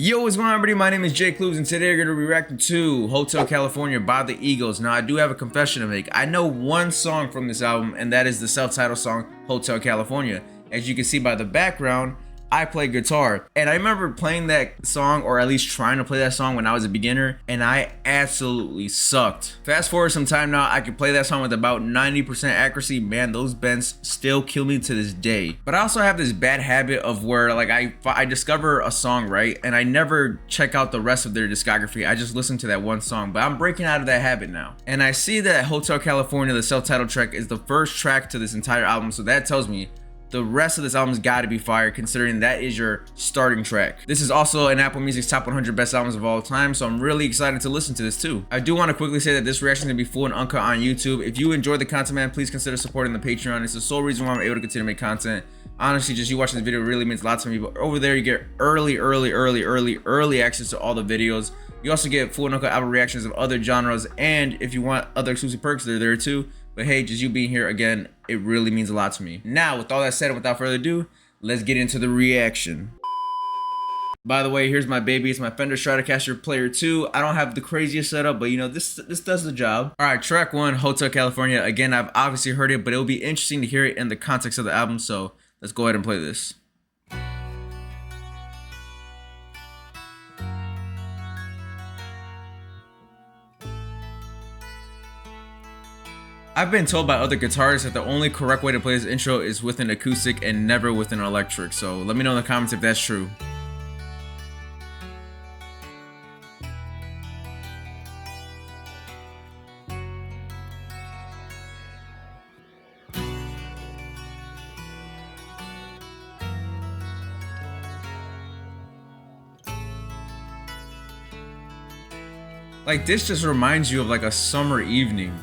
Yo, what's going on, everybody? My name is Jay Clues, and today we're going to be reacting to Hotel California by the Eagles. Now, I do have a confession to make. I know one song from this album, and that is the self-titled song, Hotel California. As you can see by the background, I play guitar, and I remember playing that song, or at least trying to play that song when I was a beginner, and I absolutely sucked. Fast forward some time now, I can play that song with about 90% accuracy. Man, those bends still kill me to this day. But I also have this bad habit of where like I discover a song, right, and I never check out the rest of their discography. I just listen to that one song, but I'm breaking out of that habit now. And I see that Hotel California, the self-titled track, is the first track to this entire album, so that tells me the rest of this album's got to be fire, considering that is your starting track. This is also in Apple Music's top 100 best albums of all time, so I'm really excited to listen to this too. I do want to quickly say that this reaction is going to be full and uncut on YouTube. If you enjoy the content, man, please consider supporting the Patreon. It's the sole reason why I'm able to continue to make content. Honestly, just you watching this video really means a lot to me. But over there, you get early access to all the videos. You also get full and uncut album reactions of other genres, and if you want other exclusive perks, they're there too. But hey, just you being here again, it really means a lot to me. Now, with all that said, and without further ado, let's get into the reaction. By the way, here's my baby. It's my Fender Stratocaster Player 2. I don't have the craziest setup, but you know, this does the job. All right, track 1, Hotel California. Again, I've obviously heard it, but it'll be interesting to hear it in the context of the album, so let's go ahead and play this. I've been told by other guitarists that the only correct way to play this intro is with an acoustic and never with an electric, so let me know in the comments if that's true. Like, this just reminds you of like a summer evening.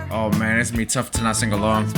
Oh man, it's gonna be tough to not sing along.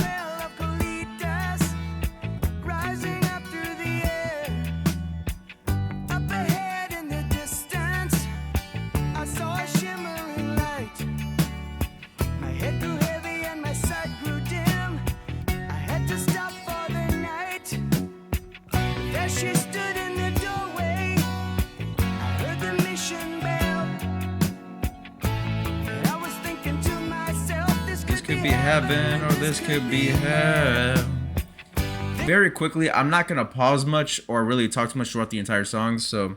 Could be heaven, or this could be hell. Very quickly, I'm not gonna pause much or really talk too much throughout the entire song, so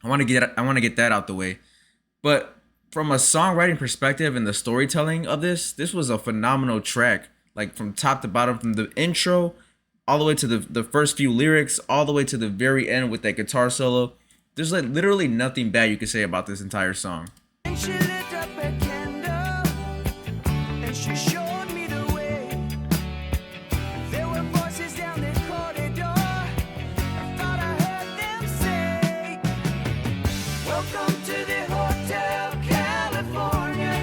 I want to get that out the way. But from a songwriting perspective and the storytelling of this was a phenomenal track, like from top to bottom, from the intro all the way to the first few lyrics, all the way to the very end with that guitar solo. There's like literally nothing bad you could say about this entire song. She showed me the way. There were voices down the corridor. I thought I heard them say, welcome to the Hotel California.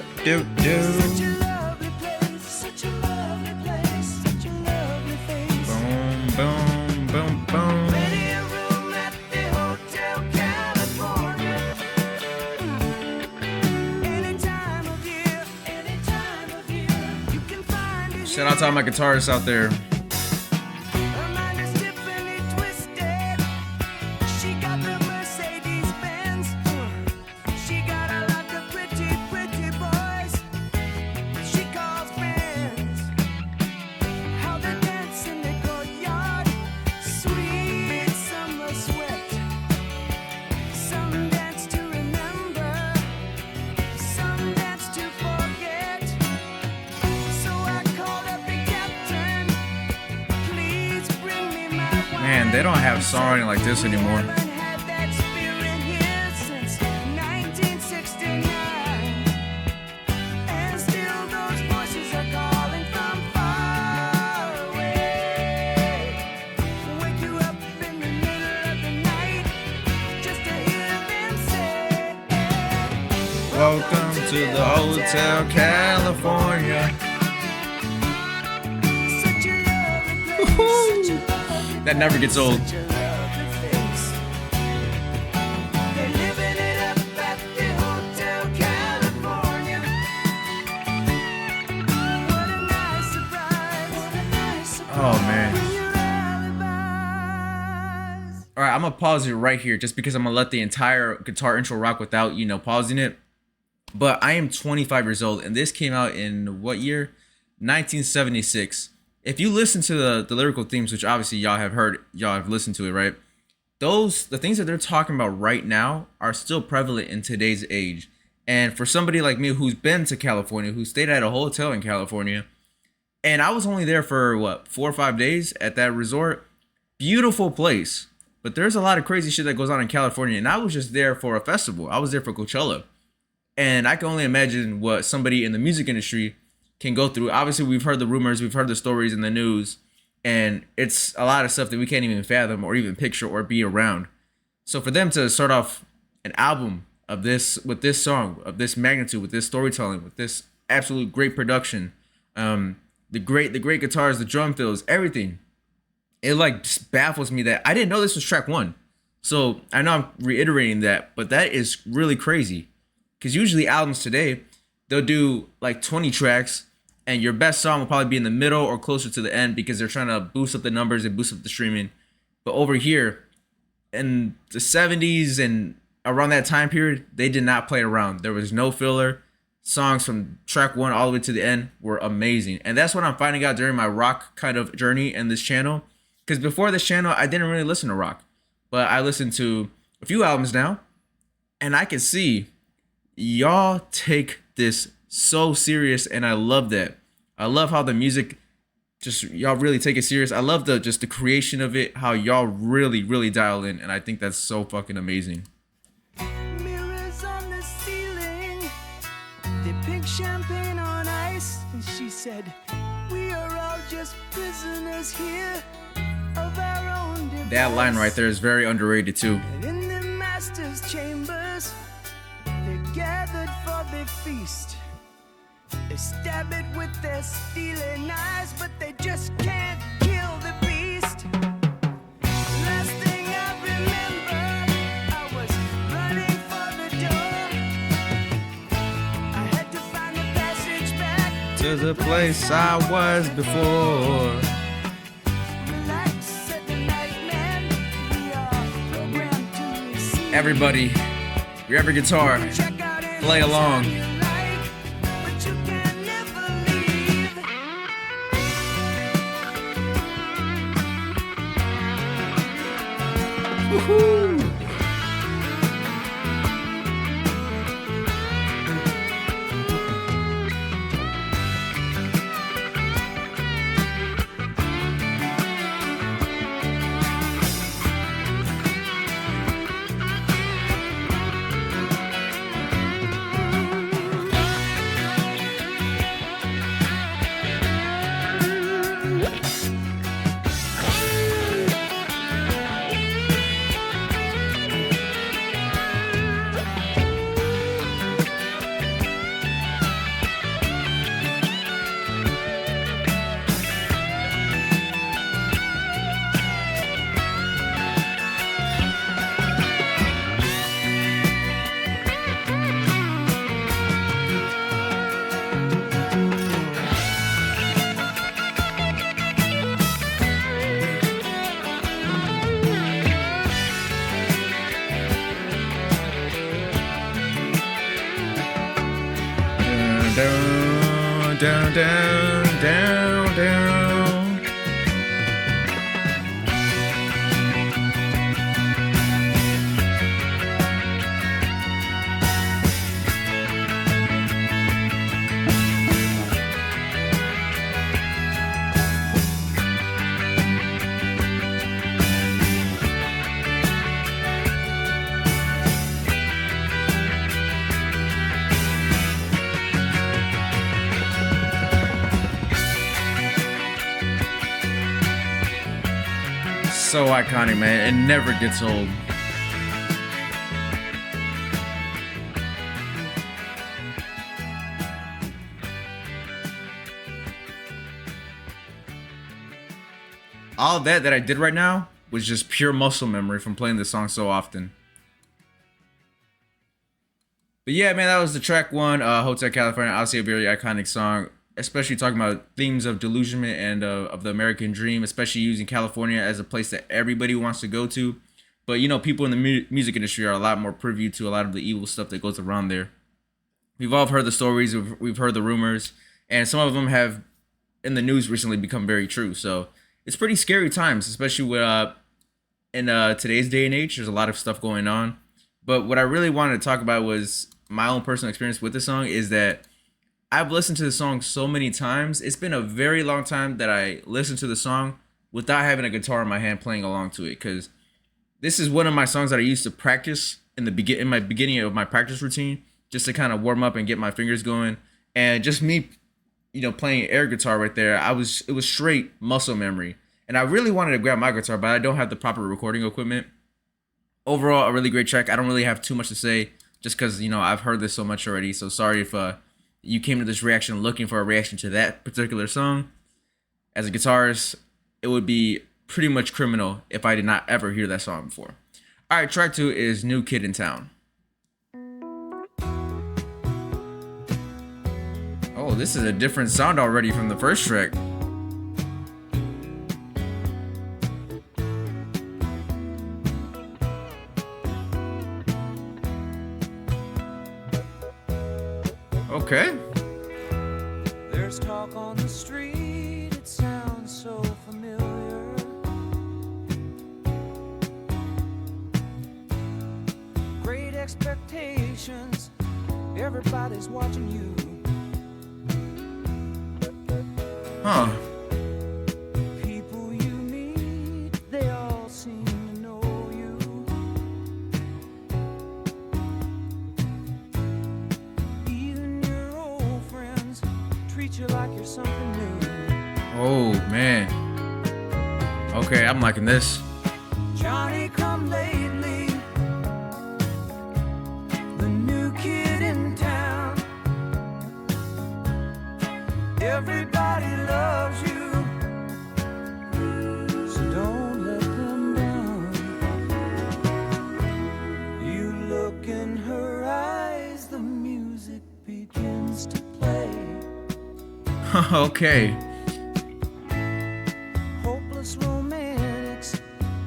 Such a lovely place, such a lovely place, such a lovely face. Boom, boom, boom, boom. Ready a room at the Hotel California. Shout out to all my guitarists out there. Her mind is Tiffany twisted. She got the Mercedes Benz. She got a lot of pretty boys she calls friends. How they dance in the courtyard, sweet summer sweat. Some dance to remember, some dance to forget. So I called up the captain. Please bring me my wife. Man, they don't have songwriting like this anymore. Haven't had that spirit here since 1969. And still those voices are calling from far away. Wake you up in the middle of the night just to hear them say, Welcome to the Hotel California. such a lovely place, such That never gets old. Such a lovely face. They're living it up at the Hotel California. What a nice surprise. What a nice surprise. Oh man. When your alibis. All right, I'm gonna pause it right here just because I'm gonna let the entire guitar intro rock without, pausing it. But I am 25 years old, and this came out in what year? 1976. If you listen to the lyrical themes, which obviously y'all have heard, y'all have listened to it, right? The things that they're talking about right now are still prevalent in today's age. And for somebody like me who's been to California, who stayed at a hotel in California, and I was only there for 4 or 5 days at that resort. Beautiful place. But there's a lot of crazy shit that goes on in California. And I was just there for a festival. I was there for Coachella. And I can only imagine what somebody in the music industry can go through. Obviously, we've heard the rumors, we've heard the stories in the news, and it's a lot of stuff that we can't even fathom or even picture or be around. So for them to start off an album of this, with this song, of this magnitude, with this storytelling, with this absolute great production, the great guitars, the drum fills, everything, it like just baffles me that I didn't know this was track 1. So I know I'm reiterating that, but that is really crazy. Because usually albums today, they'll do like 20 tracks, and your best song will probably be in the middle or closer to the end because they're trying to boost up the numbers and boost up the streaming. But over here, in the 70s and around that time period, they did not play around. There was no filler. Songs from track 1 all the way to the end were amazing. And that's what I'm finding out during my rock kind of journey in this channel. Because before this channel, I didn't really listen to rock. But I listened to a few albums now, and I can see y'all take this so serious, and I love that. I love how the music, just y'all really take it serious. I love the creation of it, how y'all really dial in, and I think that's so fucking amazing. Mirrors on the ceiling, they pink champagne on ice, and she said, "We are all just prisoners here of our own device." That line right there is very underrated too. And in the master's chambers, they're gathered for the feast. They stab it with their steely knives, but they just can't kill the beast. Last thing I remember, I was running for the door. I had to find the passage back To the place I was before. Relax, said the nightman. We are programmed to receive. Everybody, grab your guitar, Check out any play along. time you like, but you can never leave. Woohoo! Down, down, down, down, down. So iconic, man. It never gets old. all that I did right now was just pure muscle memory from playing this song so often. But yeah, man, that was the track one, Hotel California. Obviously a very iconic song, especially talking about themes of delusionment and of the American dream, especially using California as a place that everybody wants to go to. But, you know, people in the music industry are a lot more privy to a lot of the evil stuff that goes around there. We've all heard the stories, we've heard the rumors, and some of them have, in the news recently, become very true. So it's pretty scary times, especially with, in today's day and age. There's a lot of stuff going on. But what I really wanted to talk about was my own personal experience with the song is that I've listened to the song so many times. It's been a very long time that I listened to the song without having a guitar in my hand playing along to it, because this is one of my songs that I used to practice in my beginning of my practice routine, just to kind of warm up and get my fingers going. And just me, you know, playing air guitar right there, it was straight muscle memory. And I really wanted to grab my guitar, but I don't have the proper recording equipment. Overall, a really great track. I don't really have too much to say, just because, you know, I've heard this so much already. So sorry if you came to this reaction looking for a reaction to that particular song. As a guitarist, it would be pretty much criminal if I did not ever hear that song before. All right, track 2 is New Kid in Town. Oh, this is a different sound already from the first track. Okay. There's talk on the street, it sounds so familiar. Great expectations, everybody's watching you. Huh. People you meet, they all seem to know you. Even your old friends treat you like you're something new. Oh, man. Okay, I'm liking this. Johnny come lately, the new kid in town. Everybody loves you, so don't let them down. You look in her eyes, the music begins to play. Okay. Hopeless romantics,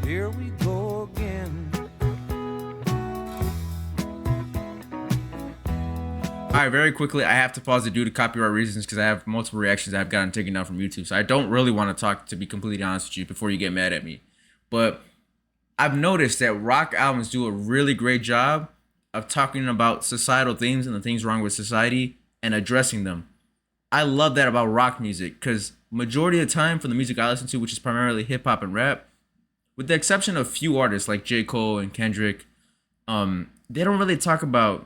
here we go again. All right, very quickly, I have to pause it due to copyright reasons because I have multiple reactions I've gotten taken down from YouTube. So I don't really want to talk, to be completely honest with you, before you get mad at me. But I've noticed that rock albums do a really great job of talking about societal themes and the things wrong with society and addressing them. I love that about rock music because majority of the time for the music I listen to, which is primarily hip hop and rap, with the exception of few artists like J. Cole and Kendrick, they don't really talk about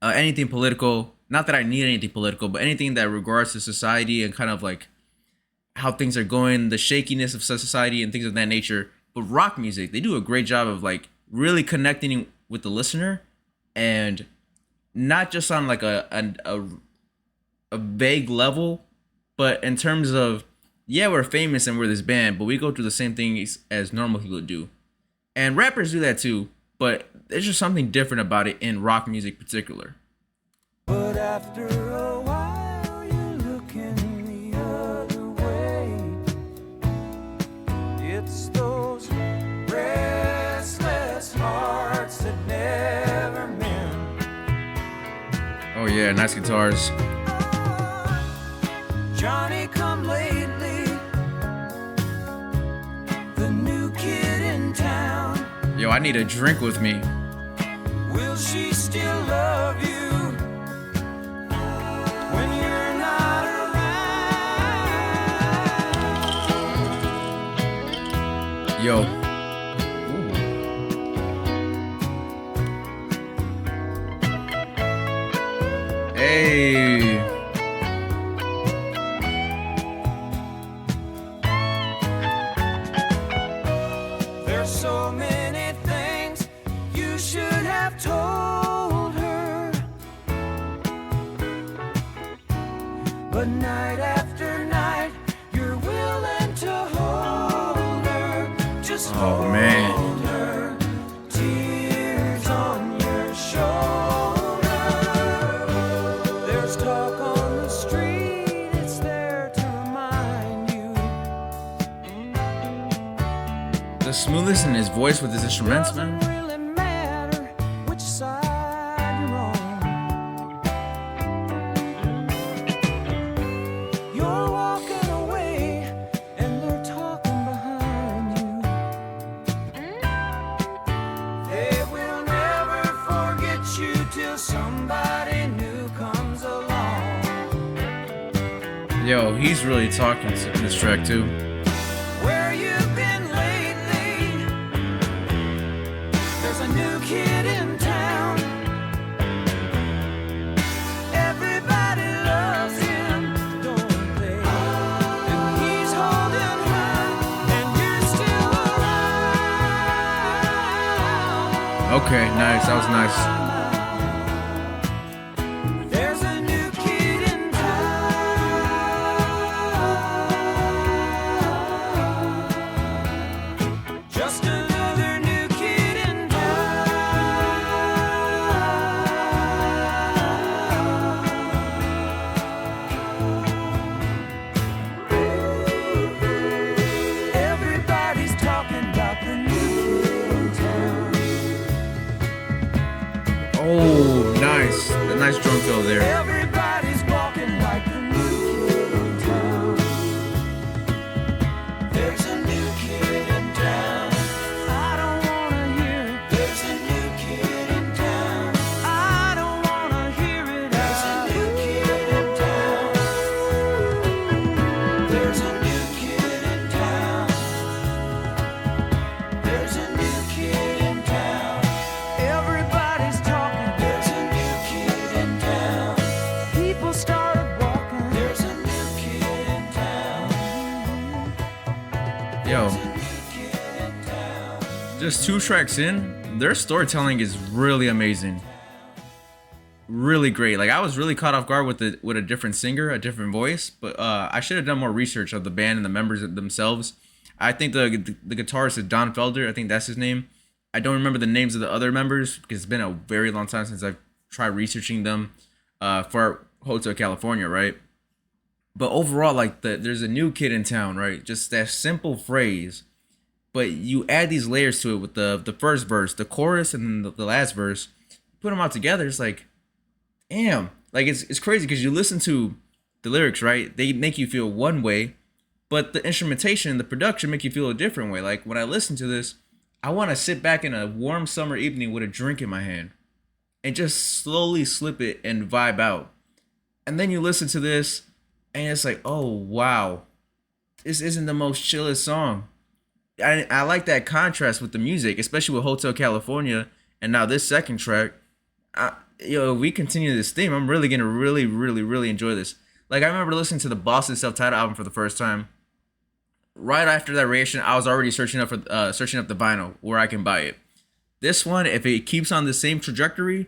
anything political. Not that I need anything political, but anything that regards to society and kind of like how things are going, the shakiness of society and things of that nature. But rock music, they do a great job of like really connecting with the listener, and not just on like a vague level, but in terms of, yeah, we're famous and we're this band, but we go through the same things as normal people do. And rappers do that too, but there's just something different about it in rock music in particular. But after a while, you're looking the other way. It's those restless hearts that never mend. Oh yeah, nice guitars. Johnny come lately, the new kid in town. Yo, I need a drink with me. Will she still love you when you're not around? Yo. Ooh. Hey. There's so many things you should have told her, but night after night you're willing to hold Oh man. Tears on your shoulder. There's talk on the street, it's there to remind you. The smoothness in his voice with his instruments, man. Doesn't really matter which side you're on. You're walking away and they're talking behind you. They will never forget you till somebody new comes along. Yo, he's really talking in this track too. Where you been lately? There's a new kid in town. Everybody loves him, don't they? And he's holding her, and you're still around. Okay, nice. That was nice. There's a new kid in town. Just another new kid in town. Everybody's talking about the new kid in town. Oh, nice. A nice drum fill there. Everybody's walking like the new kid in town. There's a new kid in town. I don't wanna hear it. There's a new kid in town. I don't wanna hear it. There's a new kid in town. There's a new kid in town. There's a new kid in town. Everybody's talking. There's a new kid in town. People started walking. There's a new kid in town. Yo, There's a new kid in town. just 2 tracks in, their storytelling is really amazing. Really great. Like I was really caught off guard with a different singer, a different voice, but I should have done more research of the band and the members themselves. I think the guitarist is Don Felder. I think that's his name. I don't remember the names of the other members because it's been a very long time since I've tried researching them for Hotel California, right? But overall, like there's a new kid in town, right? Just that simple phrase, but you add these layers to it with the first verse, the chorus, and then the last verse. Put them all together, it's like, damn, like it's crazy because you listen to the lyrics, right? They make you feel one way, but the instrumentation and the production make you feel a different way. Like when I listen to this, I want to sit back in a warm summer evening with a drink in my hand and just slowly slip it and vibe out. And then you listen to this and it's like, oh wow, this isn't the most chillest song. I like that contrast with the music, especially with Hotel California and now this second track. If we continue this theme, I'm really gonna really enjoy this. Like I remember listening to the Boston self-titled album for the first time. Right after that reaction, I was already searching up the vinyl where I can buy it. This one, if it keeps on the same trajectory,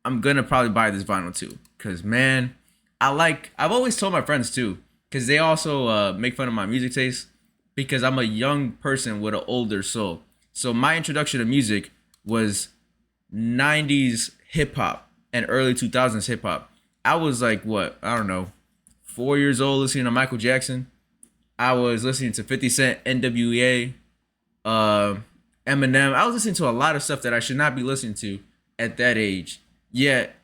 I'm gonna probably buy this vinyl too. Cause man, I've always told my friends too, cause they also make fun of my music taste, because I'm a young person with an older soul. So my introduction to music was 90s hip hop and early 2000s hip hop. I was like, what? I don't know, 4 years old listening to Michael Jackson. I was listening to 50 Cent, NWA, Eminem. I was listening to a lot of stuff that I should not be listening to at that age. Yet,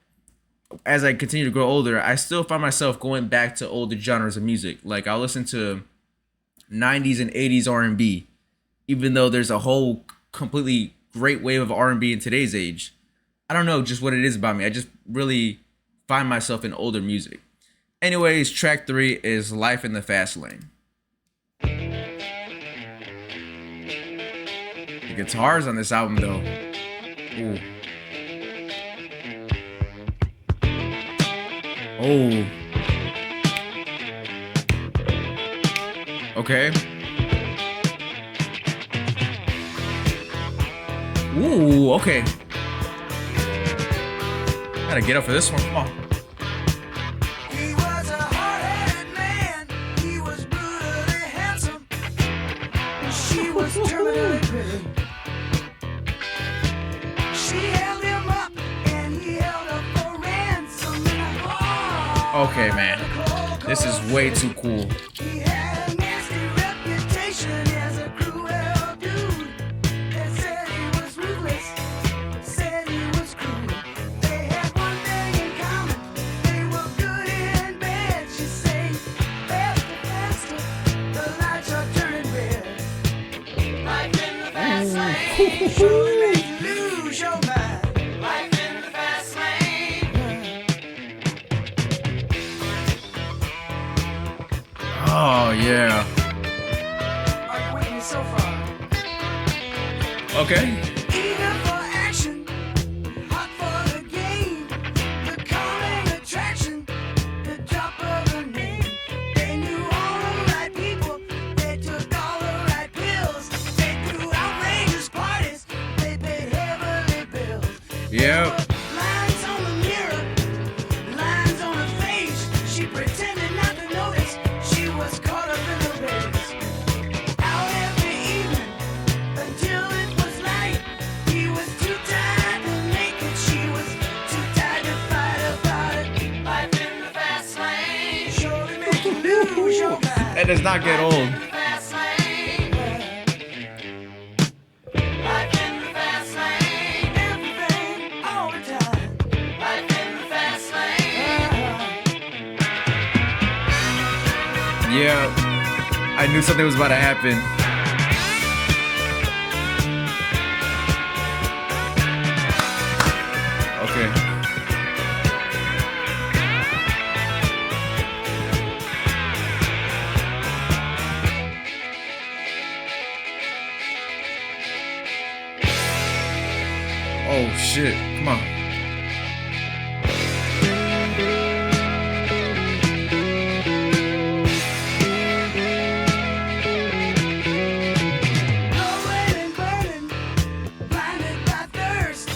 as I continue to grow older, I still find myself going back to older genres of music. Like I'll listen to 90s and 80s R&B, even though there's a whole completely great wave of R&B in today's age. I don't know just what it is about me. I just really find myself in older music. Anyways, track 3 is Life in the Fast Lane. The guitars on this album though. Ooh. Oh. Okay. Ooh, okay. Gotta get up for this one. Come on. He was a hard-headed man. He was brutally handsome. And she was terminally Okay, man. This is way too cool. He had a nasty reputation as a cruel dude. They said he was ruthless, said he was cruel. They had one thing in common, they were good in bed. She sang faster, faster, the lights are turning red. Life in the fast lane surely make you lose your mind. Life in the fast lane. Oh, yeah. Are you with me so far? Okay. Eager for action, hot for the game, the calming attraction, the drop of a name. They knew all the right people, they took all the right pills, they threw outrageous parties, they paid heavily bills. Yep. Lines on the mirror, lines on her face. She pretended not to notice she was caught up in the race. Out every evening until it was light. He was too tired to make it. She was too tired to fight about it. Life in the fast lane surely make you lose your mind. That does not get old. Fast lane. Life in the fast lane. Everything all the time. Life in the fast lane. Yeah. I knew something was about to happen. Okay. Oh shit. Come on. Blowing and burning, blinded by thirst.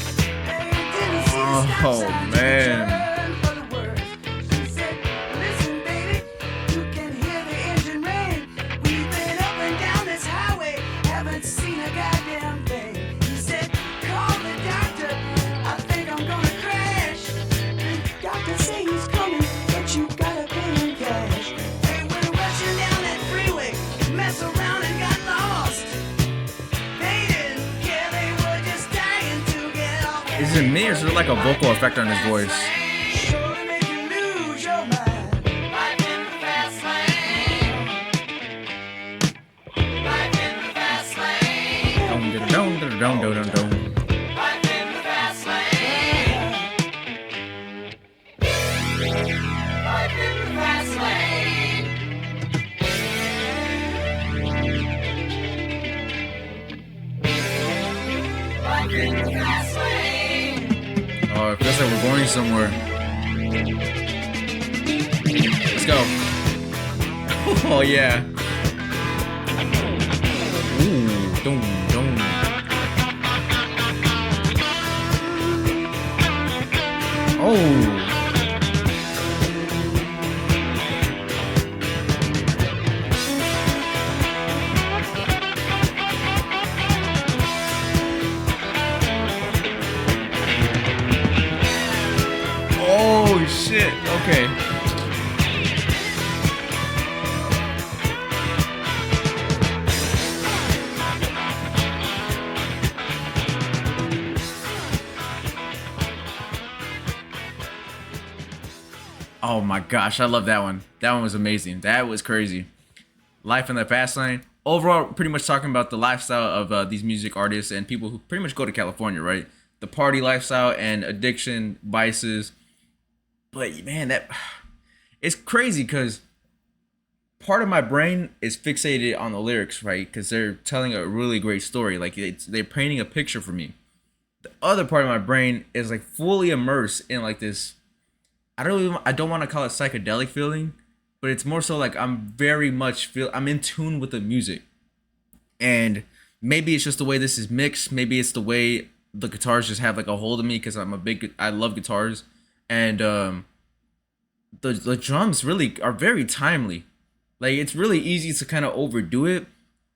They didn't see the stop Oh, signs man. and turn for the worst. She said, "Listen, baby, you can hear the engine rain. We've been up and down this highway, haven't seen a goddamn thing." He said, "Call the doctor. I think I'm gonna crash." Doctor say he's coming, but you gotta pay him cash. They went rushing down that freeway, mess around and got lost. They didn't care, they were just dying to get off. Is it me or is there like a vocal effect on his voice? Surely make you lose your mind. Life in the fast lane. Life in the fast lane. Dum, dum, dum, dum, dum, dum, dum. Life in the fast lane. Life in the fast lane. Life in the fast lane. Oh, it feels like we're going somewhere. Let's go. Oh yeah. Ooh, dum, dum. Oh. Oh shit. Okay. Oh my gosh, I love that one. That one was amazing. That was crazy. Life in the Fast Lane. Overall, pretty much talking about the lifestyle of these music artists and people who pretty much go to California, right? The party lifestyle and addiction, vices. But man, that it's crazy because part of my brain is fixated on the lyrics, right? Because they're telling a really great story. Like they're painting a picture for me. The other part of my brain is like fully immersed in like this. I don't want to call it psychedelic feeling, but it's more so like I'm in tune with the music. And maybe it's just the way this is mixed. Maybe it's the way the guitars just have like a hold of me because I love guitars. And the drums really are very timely. Like it's really easy to kind of overdo it,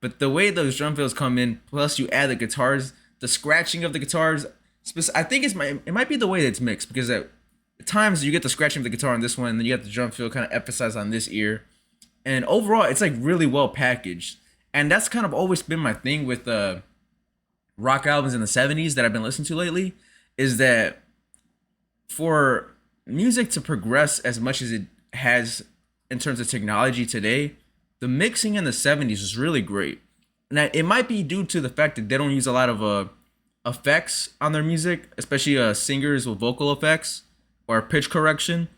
but the way those drum fills come in, plus you add the guitars, the scratching of the guitars, I think it might be the way that it's mixed because times you get the scratching of the guitar on this one, and then you got the drum fill kind of emphasized on this ear. And overall, it's like really well packaged. And that's kind of always been my thing with rock albums in the 70s that I've been listening to lately, is that for music to progress as much as it has in terms of technology today, the mixing in the 70s was really great. Now, it might be due to the fact that they don't use a lot of effects on their music, especially singers with vocal effects or pitch correction.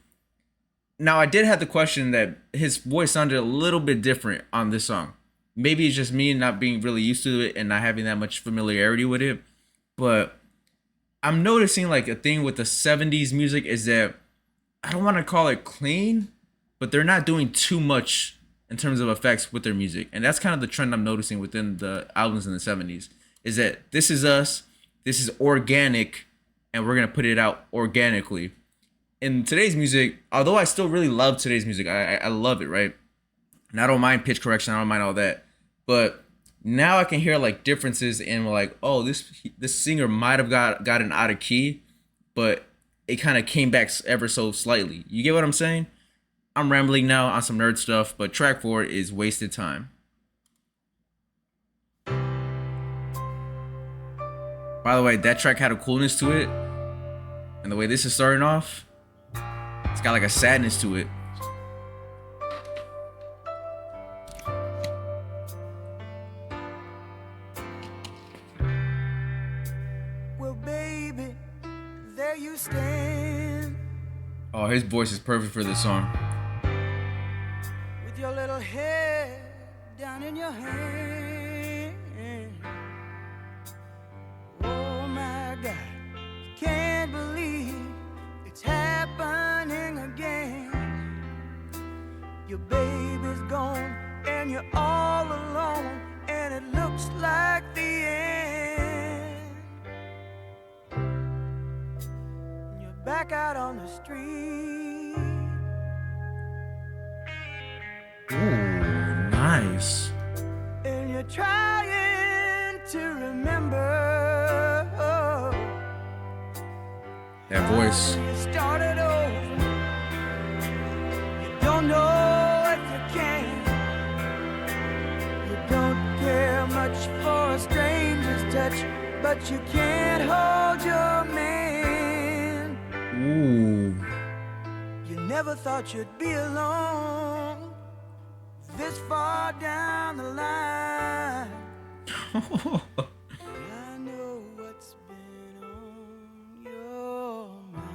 Now, I did have the question that his voice sounded a little bit different on this song. Maybe it's just me not being really used to it and not having that much familiarity with it. But I'm noticing like a thing with the 70s music is that I don't want to call it clean, but they're not doing too much in terms of effects with their music. And that's kind of the trend I'm noticing within the albums in the 70s, is that this is us, this is organic, and we're going to put it out organically. In today's music, although I still really love today's music, I love it, right? And I don't mind pitch correction, I don't mind all that. But now I can hear like differences in like, oh, this singer might have gotten out of key, but it kind of came back ever so slightly. You get what I'm saying? I'm rambling now on some nerd stuff, but track 4 is Wasted Time. By the way, that track had a coolness to it. And the way this is starting off, it's got like a sadness to it. Well, baby, there you stand. Oh, his voice is perfect for this song. With your little head down in your hand. Oh my God, can't believe it's happening again. Your baby's gone and you're all alone, and it looks like the end. You're back out on the street. Ooh, nice. And you're trying to remember That voice. how you started over. You don't know if you can. You don't care much for a stranger's touch, but you can't hold your man. Ooh. You never thought you'd be alone this far down the line. I know what's been on your mind.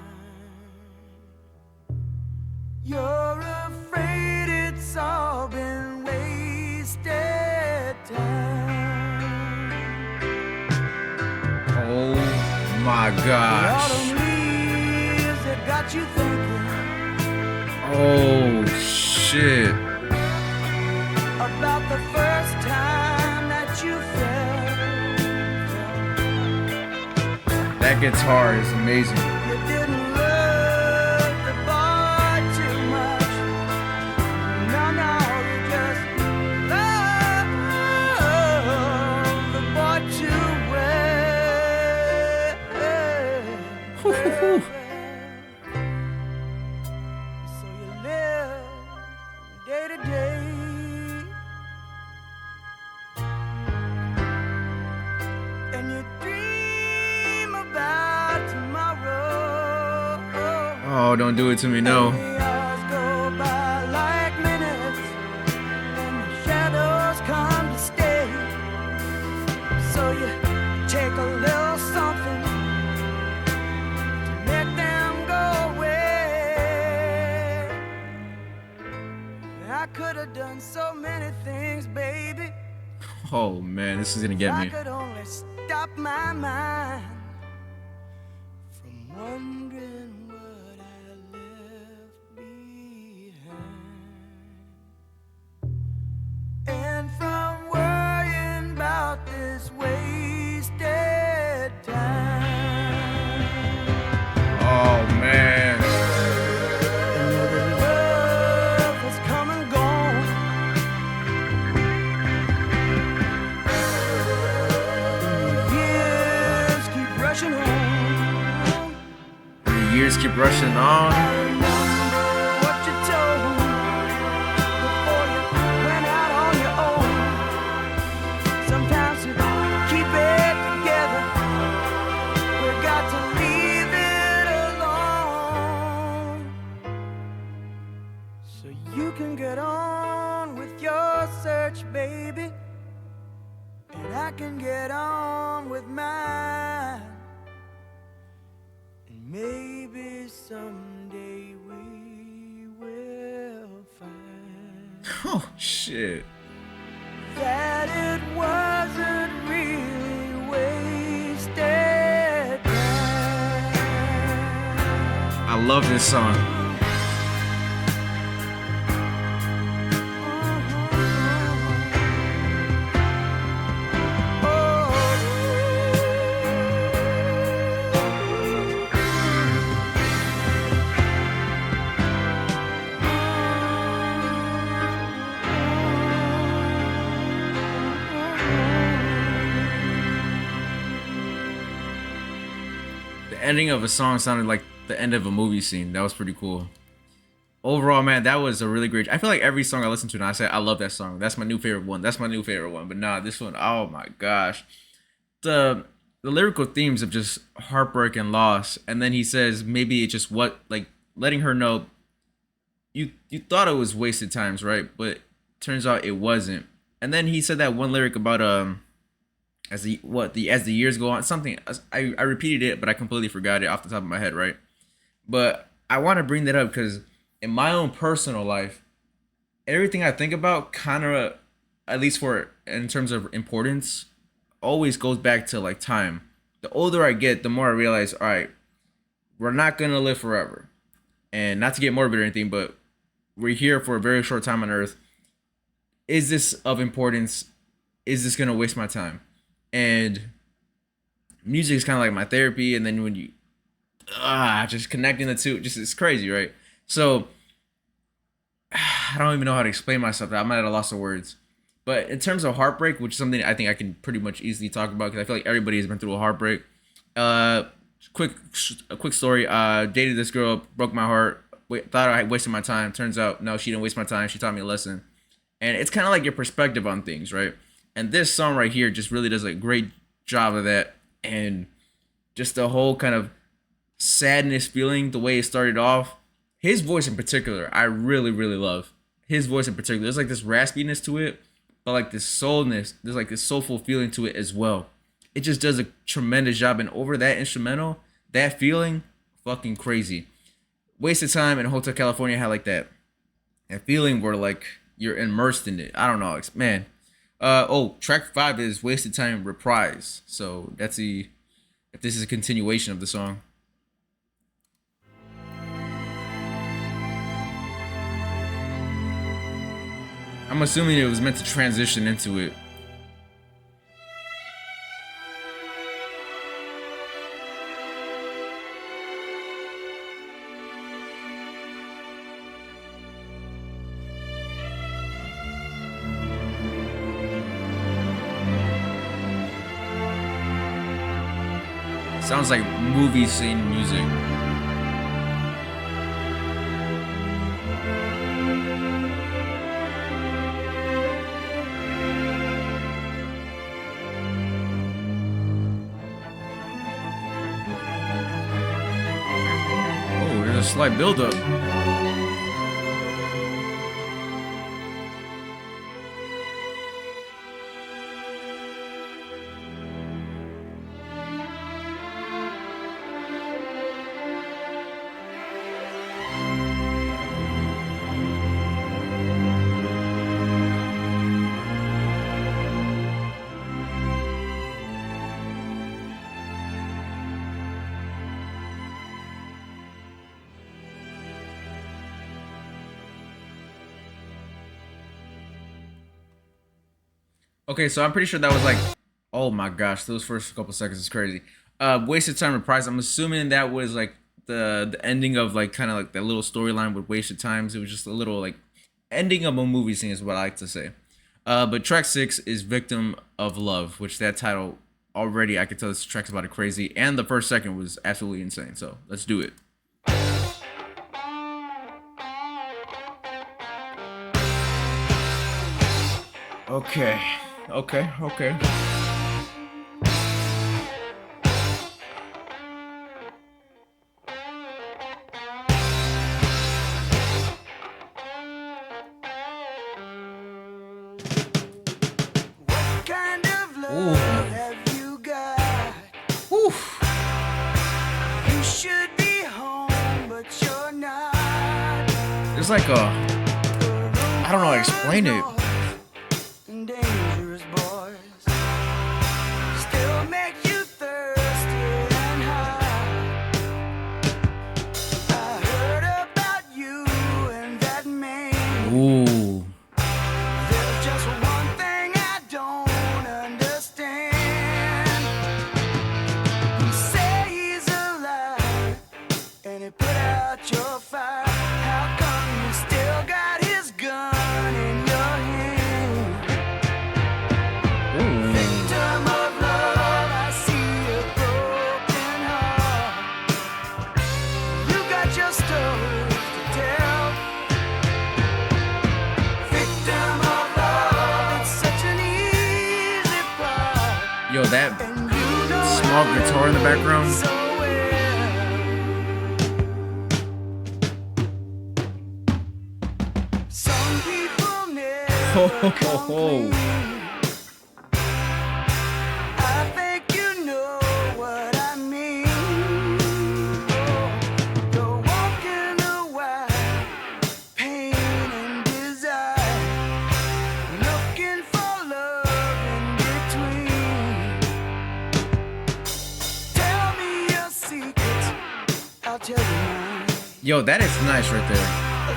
You're afraid it's all been wasted time. Oh my The gosh. autumn leaves that got you thinking Oh shit. about the first time that you felt. That guitar is amazing. You didn't love the boy too much. No, you just love the boy too well. So you live day to day. And you dream about tomorrow. Oh, don't do it to me, no. The hours go by like minutes, and the shadows come to stay. So you take a little something to make them go away. I could have done so many things, baby. Oh man, this is gonna get I me. could only stop my mind from wondering what I left behind, and from worrying about this wasted time. Oh man. Another love has come and gone. Years keep rushing on. just keep rushing on. Remember what you told me before you went out on your own. Sometimes to keep it together, we got to leave it alone. So you can get on with your search, baby, and I can get on with mine. And maybe someday we will find Oh shit. that it wasn't really wasted time. I love this song. The ending of a song sounded like the end of a movie scene. That was pretty cool. Overall, man, that was a really great. I feel like every song I listen to now, I say I love that song. That's my new favorite one. That's my new favorite one. But nah, this one, oh my gosh, the lyrical themes of just heartbreak and loss, and then he says maybe it's just what, like, letting her know you thought it was wasted times, right? But turns out it wasn't. And then he said that one lyric about as the years go on, something I repeated it, but I completely forgot it off the top of my head, right? But I want to bring that up because in my own personal life, everything I think about kind of, at least for in terms of importance, always goes back to like time. The older I get, the more I realize, all right, we're not gonna live forever, and not to get morbid or anything, but we're here for a very short time on Earth. Is this of importance? Is this gonna waste my time? And music is kind of like my therapy, and then when you just connecting the two, just it's crazy, right? So I don't even know how to explain myself. I'm at a loss of words. But in terms of heartbreak, which is something I think I can pretty much easily talk about because I feel like everybody has been through a heartbreak. A quick story. Dated this girl, broke my heart. Thought I wasted my time. Turns out, no, she didn't waste my time. She taught me a lesson. And it's kind of like your perspective on things, right? And this song right here just really does a great job of that. And just the whole kind of sadness feeling, the way it started off. His voice in particular, I really, really love. His voice in particular. There's like this raspiness to it, but like this soulness. There's like this soulful feeling to it as well. It just does a tremendous job. And over that instrumental, that feeling, fucking crazy. Wasted Time and Hotel California had like that feeling where like you're immersed in it. I don't know, man. Track 5 is Wasted Time Reprise. So that's if this is a continuation of the song. I'm assuming it was meant to transition into it. Sounds like movie scene music. Oh, there's a slight buildup. Okay, so I'm pretty sure that was like, oh my gosh, those first couple seconds is crazy. Wasted Time Reprise. I'm assuming that was like the ending of like kind of like that little storyline with Wasted Times. It was just a little like ending of a movie scene is what I like to say. But track 6 is Victim of Love, which that title already I could tell this track's about it crazy, and the first second was absolutely insane. So let's do it. Okay. Okay. Okay. What kind of Ooh. love have you got? Whew. You should be home, but you're not. It's like a. I don't know how to explain it. And dangerous boys still make you thirsty and high. I heard about you and that man. Ooh. There's just one thing I don't understand. You say he's alive and he put out your fire. How come you still got his gun in your hand? Ooh. Victim of love, I see a broken heart. You got your stories to tell. Victim of love, it's such an easy part. Yo, that And you know small guitar in the background. so well. Some people never Ho, ho, ho, come ho. clean. I think you know what I mean. Oh, you're walking a wide pain and desire, looking for love in between. Tell me your secrets, I'll tell you mine. Yo, that is nice right there.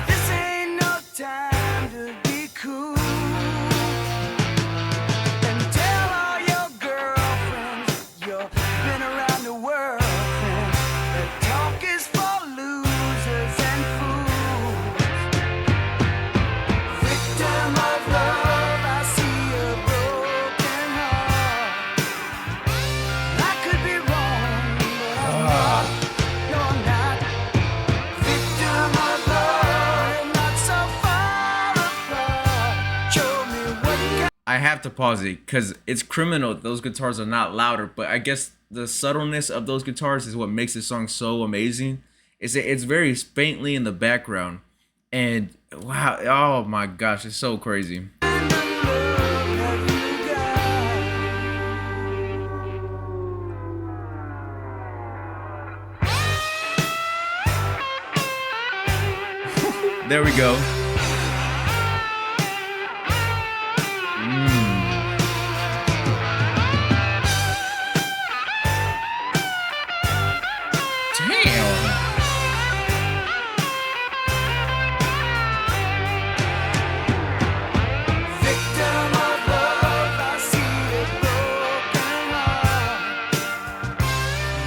This ain't no time to be cool. And tell all your girlfriends you've been around the world. That talk is for losers and fools. Victim of love, I see a broken heart. I could be wrong, but I'm not. No, I'm not. Victim of love, not so far apart. Show me what kind. I have to pause it because it's criminal. Those guitars are not louder, but I guess the subtleness of those guitars is what makes this song so amazing. Is that it's very faintly in the background, and wow, oh my gosh, it's so crazy. There we go. Damn. Victim of love, I see a broken heart.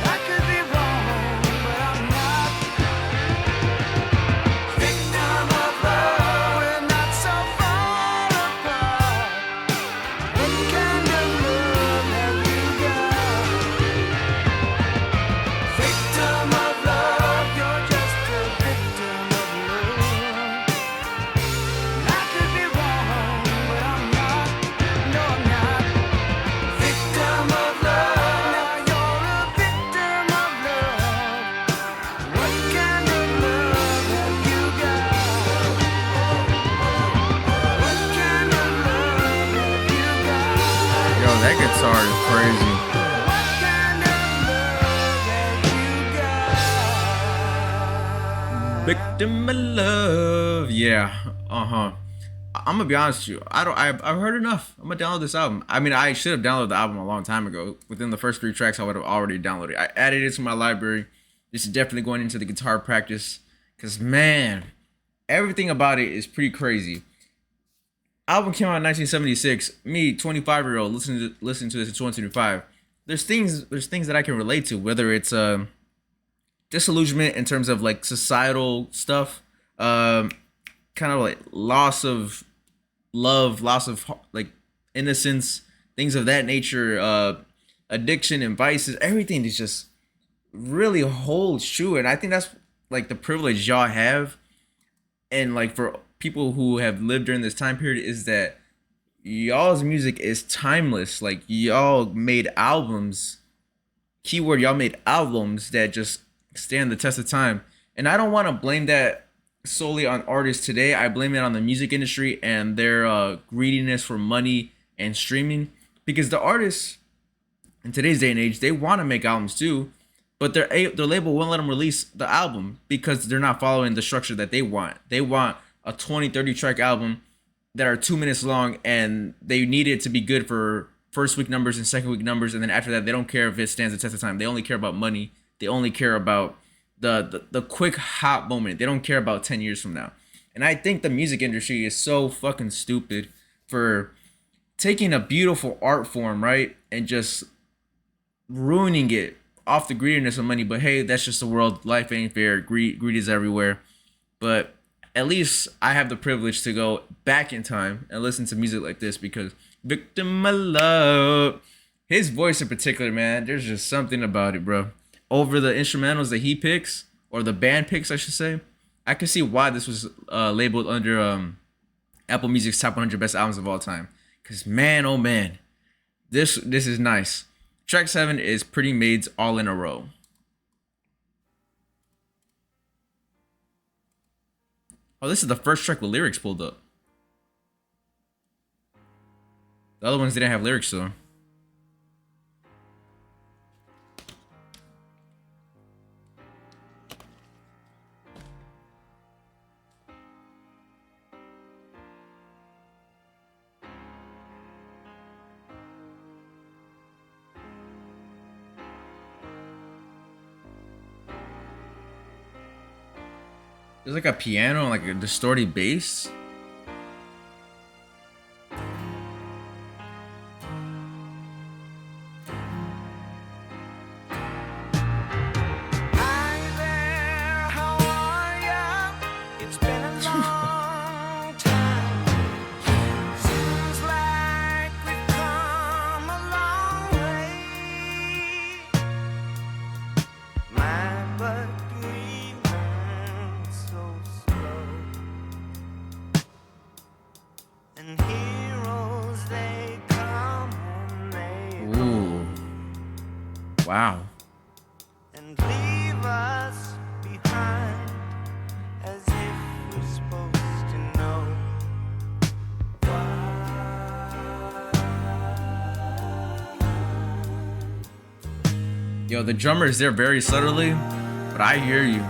I could be wrong, but I'm not. Victim of love, we're not so far apart. What kind of love have you got? Victim of love, you're just a victim of love. I could be wrong, but I'm not. No, I'm not. Victim of love, now you're a victim of love. What kind of love have you got? What kind of love have you got? Yo, that guitar is crazy. What kind of love have you got? Victim of love. Yeah. Uh-huh. I'm gonna be honest with you. I've heard enough. I'm gonna download this album. I mean, I should have downloaded the album a long time ago. Within the first 3 tracks, I would have already downloaded it. I added it to my library. This is definitely going into the guitar practice. Cause man, everything about it is pretty crazy. Album came out in 1976. Me, 25-year-old, listening to this in 2025. There's things that I can relate to, whether it's disillusionment in terms of like societal stuff, kind of like loss of love, loss of like innocence, things of that nature, addiction and vices. Everything is just really holds true, and I think that's like the privilege y'all have, and like for people who have lived during this time period, is that y'all's music is timeless. Like y'all made albums. Keyword, y'all made albums that just stand the test of time. And I don't want to blame that solely on artists today. I blame it on the music industry and their greediness for money and streaming. Because the artists in today's day and age, they want to make albums too, but their label won't let them release the album because they're not following the structure that they want. They want a 20, 30 track album that are 2 minutes long, and they need it to be good for first week numbers and second week numbers, and then after that, they don't care if it stands the test of time. They only care about money. They only care about the quick hot moment. They don't care about 10 years from now. And I think the music industry is so fucking stupid for taking a beautiful art form, right, and just ruining it off the greediness of money. But hey, that's just the world. Life ain't fair. Greed is everywhere. But at least I have the privilege to go back in time and listen to music like this, because Victim of Love, his voice in particular, man, there's just something about it, bro. Over the instrumentals that he picks, or the band picks, I should say, I can see why this was labeled under Apple Music's top 100 best albums of all time. Because man, oh man, this is nice. Track 7 is Pretty Maids All in a Row. Oh, this is the first track with lyrics pulled up. The other ones didn't have lyrics though. There's like a piano and like a distorted bass. Hi there, how are ya? It's been a long time. Seems like we've come a long way. My but we went so slow. And heroes they come and they go. Ooh. Wow. And leave us behind as if we're supposed to know Yo, the drummer is there very subtly, but I hear you.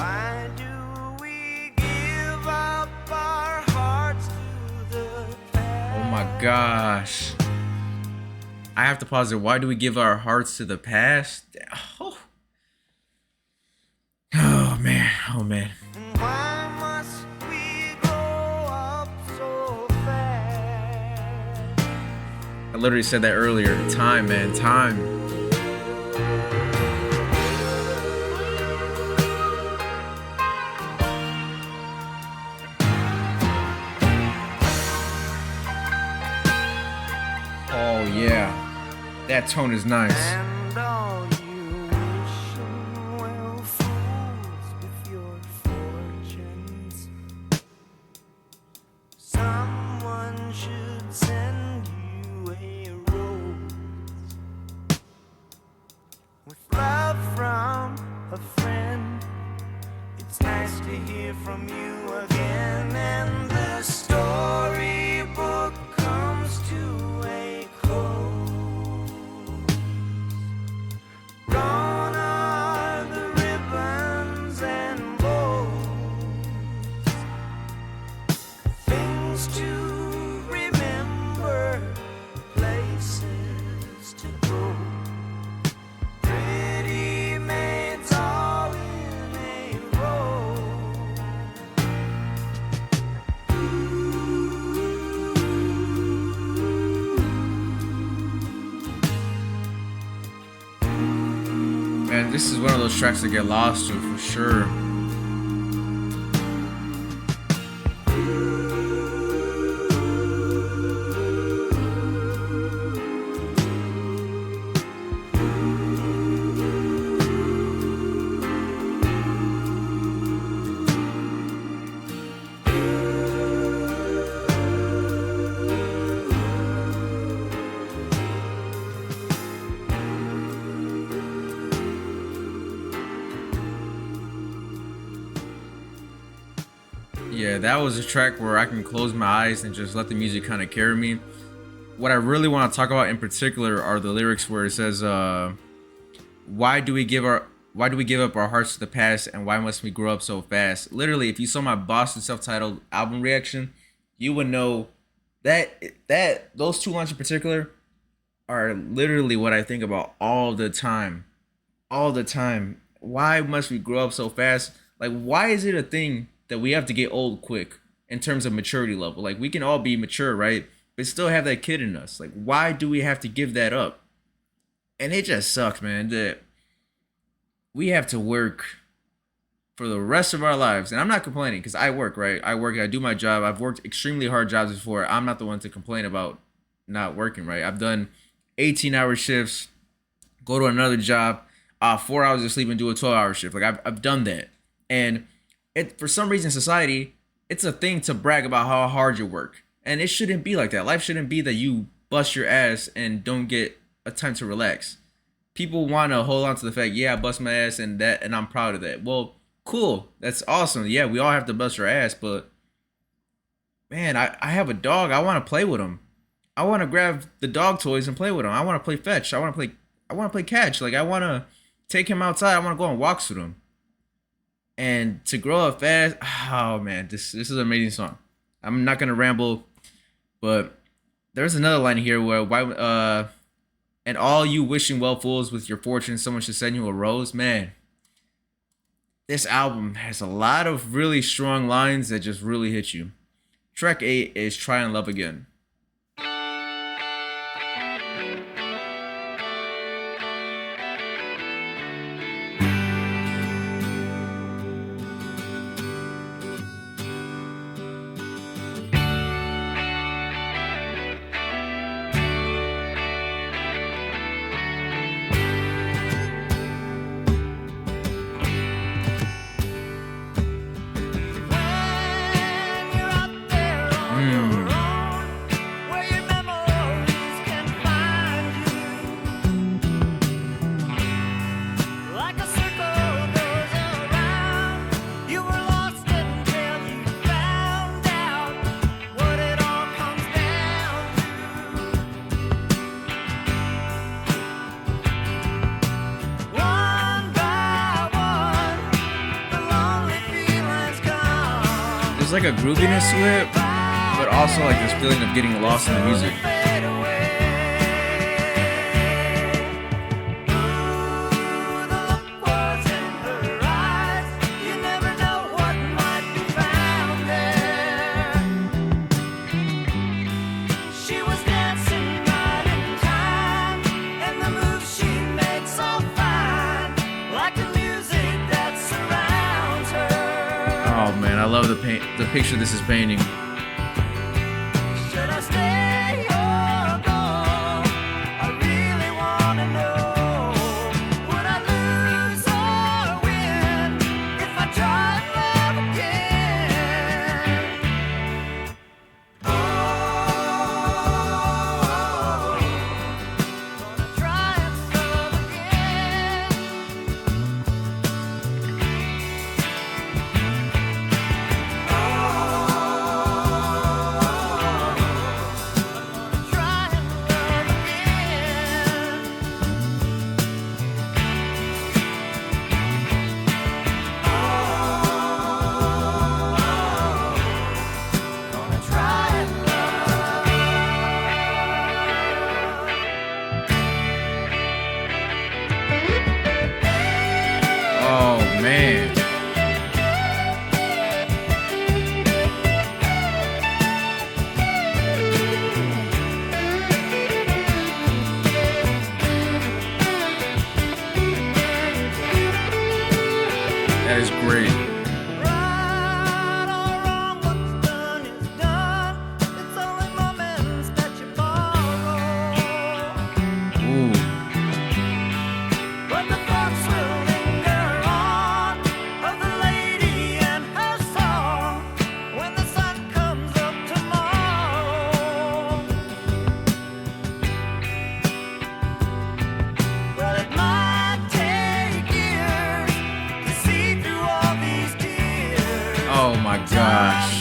why do we give up our hearts to the past? Oh my gosh. I have to pause it. Why do we give our hearts to the past? Oh, oh man. Oh man. And why must we grow up so fast? I literally said that earlier. Time, man. Time. Oh yeah. That tone is nice. And all you wishing well fools with your fortunes. Someone should send you a rose with love from a friend. It's nice to hear from you again, and the storybook comes to a close. Gone are the ribbons and bows, things to remember, places to go. Pretty maids all in a row. Man, this is one of those tracks that get lost to for sure. Yeah, that was a track where I can close my eyes and just let the music kind of carry me. What I really want to talk about in particular are the lyrics where it says, "Why do we give our why do we give up our hearts to the past, and why must we grow up so fast?" Literally, if you saw my Boston self-titled album reaction, you would know that those two lines in particular are literally what I think about all the time. All the time. Why must we grow up so fast? Like, why is it a thing that we have to get old quick in terms of maturity level? Like, we can all be mature, right? But still have that kid in us. Like, why do we have to give that up? And it just sucks, man, that we have to work for the rest of our lives. And I'm not complaining because I work, right? I work, I do my job. I've worked extremely hard jobs before. I'm not the one to complain about not working, right? I've done 18-hour shifts, go to another job, 4 hours of sleep and do a 12-hour shift. Like, I've done that. And it, for some reason, society, it's a thing to brag about how hard you work. And it shouldn't be like that. Life shouldn't be that you bust your ass and don't get a time to relax. People want to hold on to the fact, yeah, I bust my ass and I'm proud of that. Well, cool. That's awesome. Yeah, we all have to bust our ass, but man, I have a dog. I want to play with him. I want to grab the dog toys and play with him. I want to play fetch. I want to play catch. Like, I want to take him outside. I want to go on walks with him. And to grow up fast, oh man, this is an amazing song. I'm not gonna ramble, but there's another line here where and all you wishing well fools with your fortune, someone should send you a rose. Man, this album has a lot of really strong lines that just really hit you. Track 8 is Try and Love Again. There's like a grooviness to it, but also like this feeling of getting lost in the music. Oh man, I love the picture this is painting. Should I stay or go? I really wanna know. Would I lose or win if I tried love again? Oh, gonna try and love again. Oh. gosh.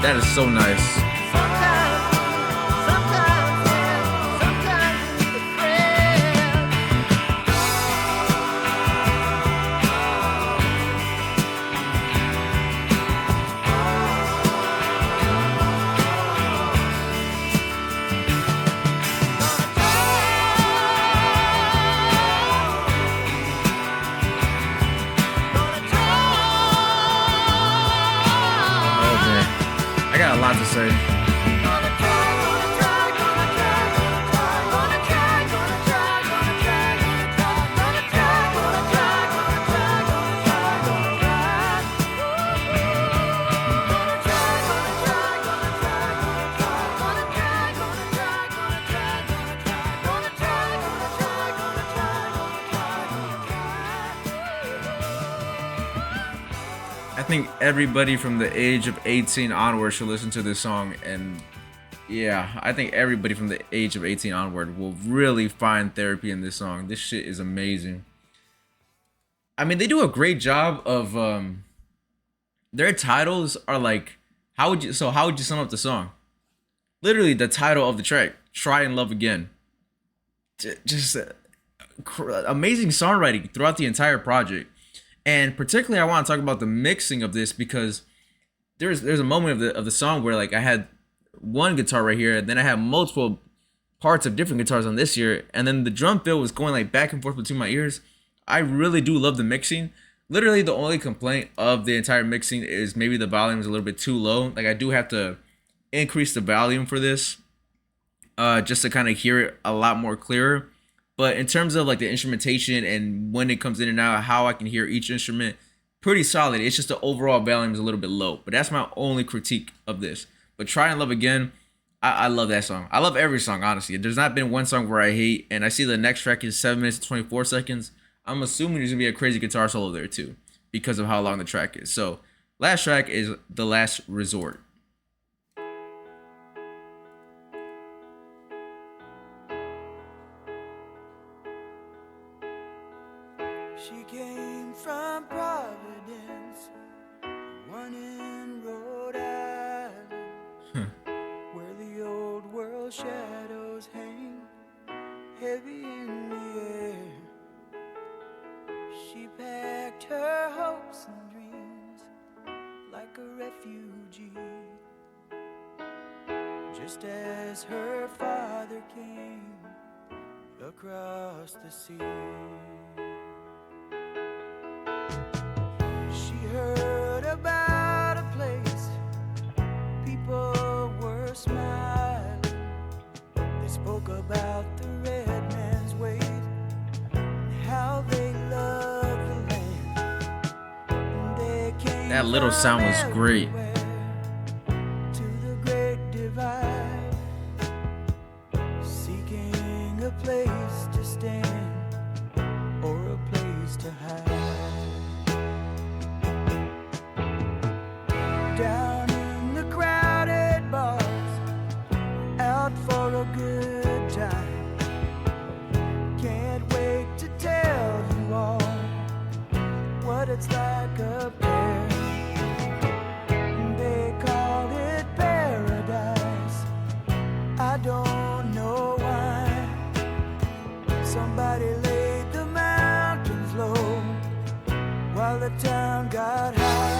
That is so nice. I got a lot to say. I think everybody from the age of 18 onward should listen to this song, and yeah, I think everybody from the age of 18 onward will really find therapy in this song. This shit is amazing. I mean, they do a great job of their titles are like, how would you sum up the song? Literally the title of the track, Try and Love Again. Just amazing songwriting throughout the entire project. And particularly, I want to talk about the mixing of this, because there's a moment of the song where like I had one guitar right here, and then I had multiple parts of different guitars on this here, and then the drum fill was going like back and forth between my ears. I really do love the mixing. Literally, the only complaint of the entire mixing is maybe the volume is a little bit too low. Like I do have to increase the volume for this, just to kind of hear it a lot more clearer. But in terms of like the instrumentation and when it comes in and out, how I can hear each instrument, pretty solid. It's just the overall volume is a little bit low. But that's my only critique of this. But Try and Love Again, I love that song. I love every song, honestly. There's not been one song where I hate. And I see the next track is 7 minutes and 24 seconds. I'm assuming there's going to be a crazy guitar solo there too, because of how long the track is. So last track is The Last Resort. She came from Providence, one in Rhode Island, where the old world shadows hang heavy in the air. She packed her hopes and dreams like a refugee, just as her father came across the sea. She heard about a place people were smiling. They spoke about the red man's ways and how they loved the land. And they came That little sound was great. to the great divide, seeking a place to stand or a place to hide. Down in the crowded bars, out for a good time. Can't wait to tell you all what it's like up there. They call it paradise. I don't know why. Somebody laid the mountains low while the town got high.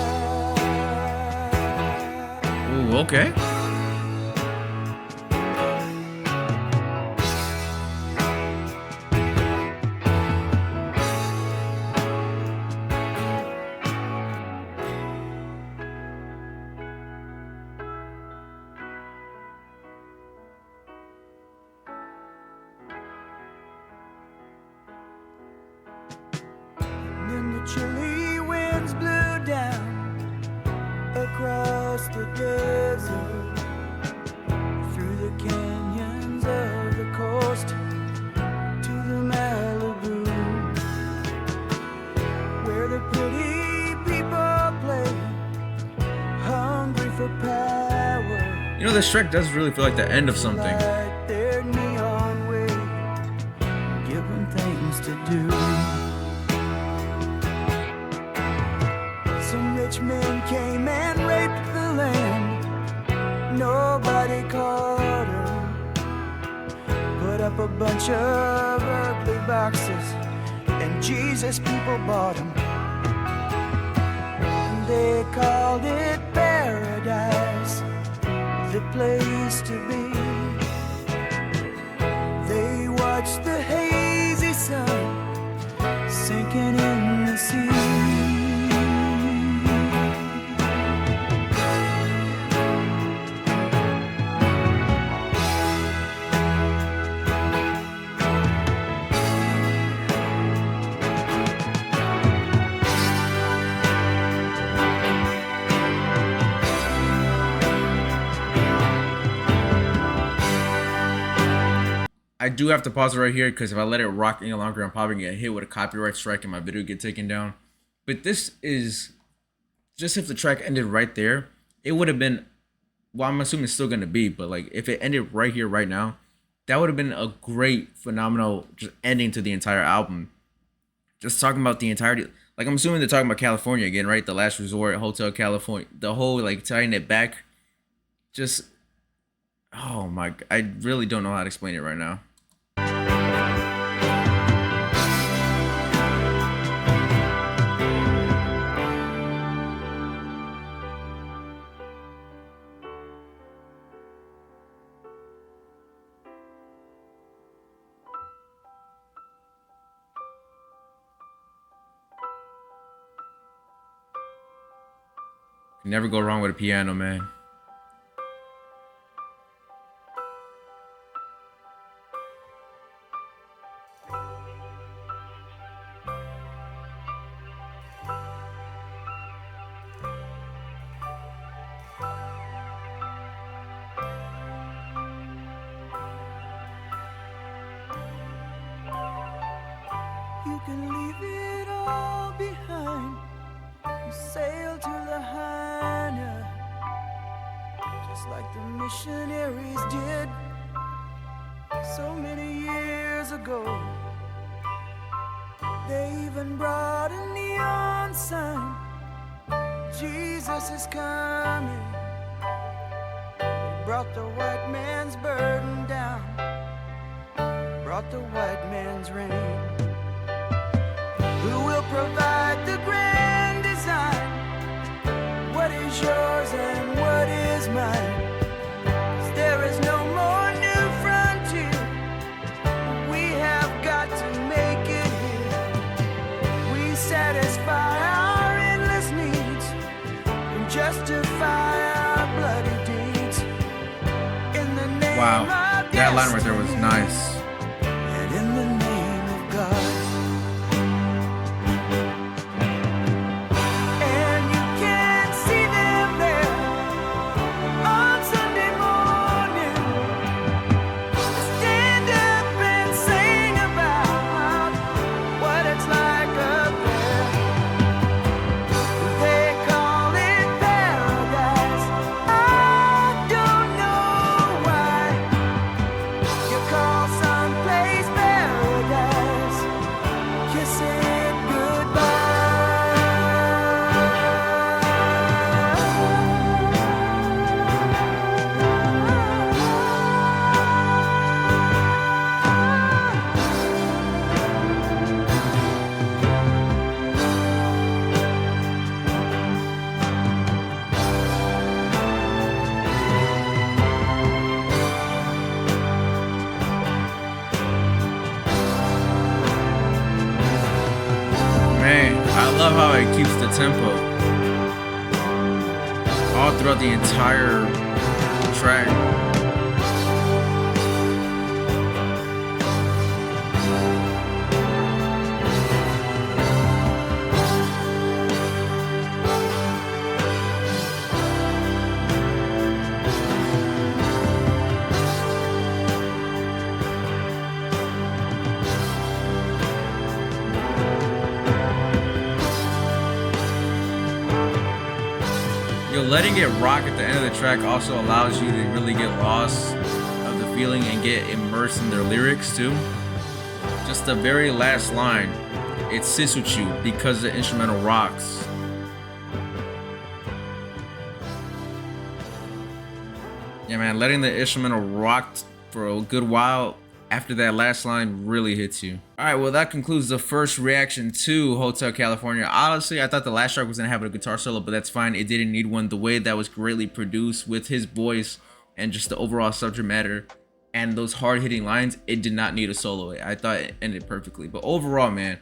Ooh, okay. the desert, through the canyons of the coast, to the Malibu, where the pretty people play, hungry for power. You know, this track does really feel like the end of something. Light their neon way, give them things to do. Some rich men came and raped the land. Nobody caught them. Put up a bunch of ugly boxes, and Jesus people bought them. They called it paradise, the place to be. They watched the hazy sun sinking in the sea. I do have to pause it right here because if I let it rock any longer, I'm probably gonna get hit with a copyright strike and my video get taken down. But this is just, if the track ended right there, it would have been, well, I'm assuming it's still gonna be, but like if it ended right here, right now, that would have been a great, phenomenal just ending to the entire album. Just talking about the entirety, like I'm assuming they're talking about California again, right? The Last Resort, Hotel California, the whole like tying it back. Just, oh my, I really don't know how to explain it right now. Can never go wrong with a piano, man. You can leave it all behind and sail to Lahaina, just like the missionaries did so many years ago. They even brought a neon sign, Jesus is coming. They brought the white man's burden down, brought the white man's rain. Who will provide the grand design? What is yours and what is mine? 'Cause there is no more new frontier. We have got to make it here. We satisfy our endless needs and justify our bloody deeds. In the name Wow, of that line right there was nice. and in the name of God. And you can see them there on Sunday morning. Stand up and sing about what it's like up there. They call it paradise. I don't know why you call someplace paradise. Kiss it goodbye. Man, I love how it keeps the tempo all throughout the entire track. Yo, letting it rock at the end of the track also allows you to really get lost of the feeling and get immersed in their lyrics too. Just the very last line, it sits with you because the instrumental rocks. Yeah, man, letting the instrumental rock for a good while after that last line really hits you. All right, well, that concludes the first reaction to Hotel California. Honestly, I thought the last track was gonna have a guitar solo, but that's fine. It didn't need one. The way that was greatly produced with his voice and just the overall subject matter and those hard-hitting lines, it did not need a solo. I thought it ended perfectly. But overall, man,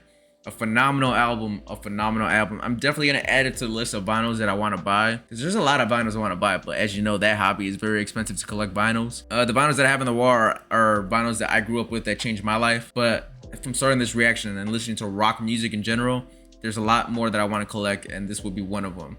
a phenomenal album, I'm definitely gonna add it to the list of vinyls that I want to buy, because there's a lot of vinyls I want to buy, but as you know, that hobby is very expensive to collect vinyls. The vinyls that I have in the wall are vinyls that I grew up with that changed my life, but from starting this reaction and listening to rock music in general, there's a lot more that I want to collect, and this would be one of them.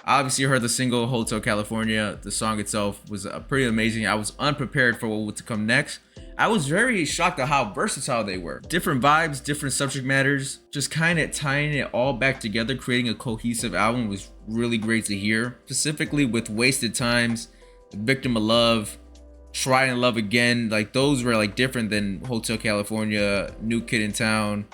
I obviously heard the single Hotel California. The song itself was pretty amazing. I was unprepared for what was to come next. I was very shocked at how versatile they were. Different vibes, different subject matters, just kind of tying it all back together, creating a cohesive album was really great to hear. Specifically with Wasted Times, Victim of Love, Try and Love Again, like those were like different than Hotel California, New Kid in Town,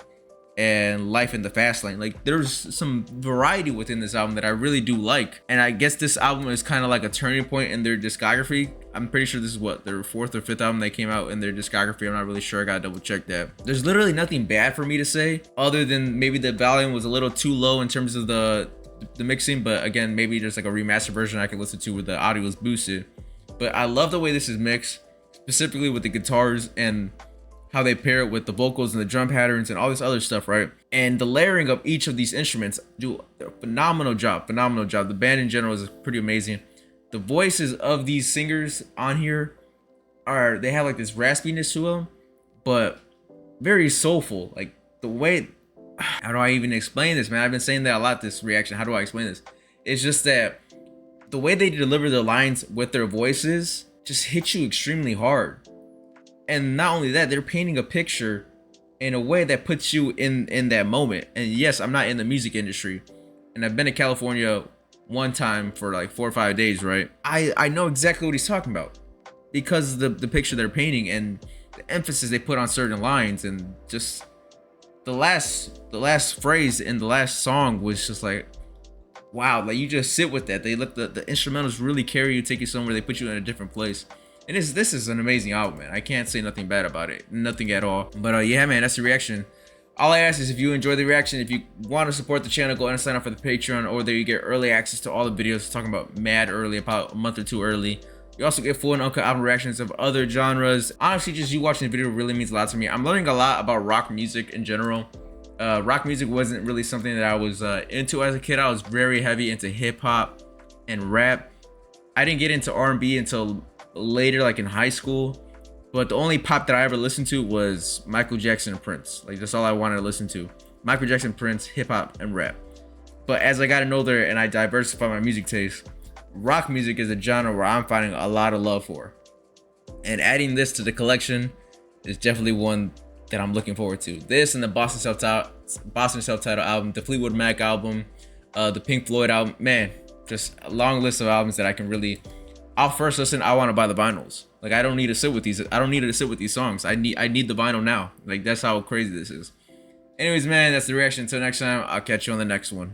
and Life in the Fast Lane. Like there's some variety within this album that I really do like, and I guess this album is kind of like a turning point in their discography. I'm pretty sure this is what, their 4th or 5th album that came out in their discography. I'm not really sure, I gotta double check that. There's literally nothing bad for me to say other than maybe the volume was a little too low in terms of the mixing, but again, maybe there's like a remastered version I can listen to where the audio is boosted. But I love the way this is mixed, specifically with the guitars and how they pair it with the vocals and the drum patterns and all this other stuff, right? And the layering of each of these instruments do a phenomenal job. The band in general is pretty amazing. The voices of these singers on here they have like this raspiness to them, but very soulful. Like the way, how do I even explain this, man? I've been saying that a lot this reaction. How do I explain this? It's just that the way they deliver their lines with their voices just hit you extremely hard. And not only that, they're painting a picture in a way that puts you in that moment. And yes, I'm not in the music industry, and I've been to California one time for like 4 or 5 days, right? I know exactly what he's talking about because the picture they're painting and the emphasis they put on certain lines, and just the last phrase in the last song was just like, wow, like you just sit with that. They let the instrumentals really carry you, take you somewhere, they put you in a different place. And this is an amazing album, man. I can't say nothing bad about it. Nothing at all. But yeah, man, that's the reaction. All I ask is if you enjoy the reaction, if you want to support the channel, go ahead and sign up for the Patreon, or there you get early access to all the videos talking about mad early, about a month or two early. You also get full and uncut album reactions of other genres. Honestly, just you watching the video really means a lot to me. I'm learning a lot about rock music in general. Rock music wasn't really something that I was into as a kid. I was very heavy into hip hop and rap. I didn't get into R&B until later, like in high school, but the only pop that I ever listened to was Michael Jackson and Prince. Like that's all I wanted to listen to. Michael Jackson, Prince, hip hop, and rap. But as I got older and I diversified my music taste, rock music is a genre where I'm finding a lot of love for. And adding this to the collection is definitely one that I'm looking forward to. This and the Boston self-titled album, the Fleetwood Mac album, the Pink Floyd album, man, just a long list of albums that I can really, I'll first listen, I want to buy the vinyls. Like I don't need to sit with these. I don't need to sit with these songs. I need the vinyl now. Like that's how crazy this is. Anyways, man, that's the reaction. Until next time, I'll catch you on the next one.